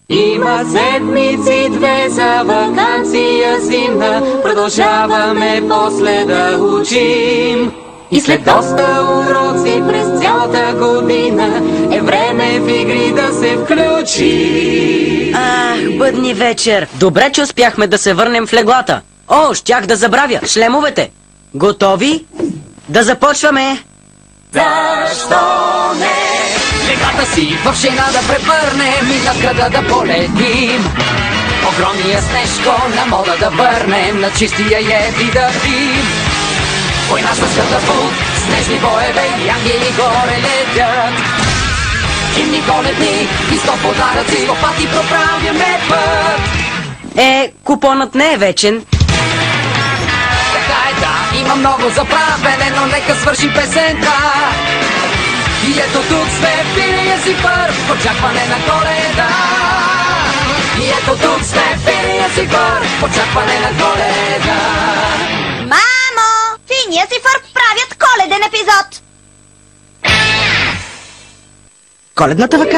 Има седмици две за ваканция зимна, продължаваме после да учим. И след доста уроци през цялата година е време в игри да се включи. Ах, бъдни вечер! Добре, че успяхме да се върнем в леглата. О, щях да забравя! Шлемовете! Готови? Да започваме! Защо не? Леглата си в шина да превърнем и над града да полетим. Огромния снежко на мода да върнем, на чистия еви да пим. Война с катапулт, снежни боеве и ангели горе летят. Химни коледни и 100 подаръци, 100 пъти проправяме път. Купонът не е вечен. Така е, да, има много за правене, но нека свърши песента. И ето тук сме в Финиас и Фърб, в очакване на Коледа. И ето тук сме в Финиас и Фърб, в очакване на Коледа. Мамо! Финиас и Фърб правят коледен епизод! Коледната ваканция.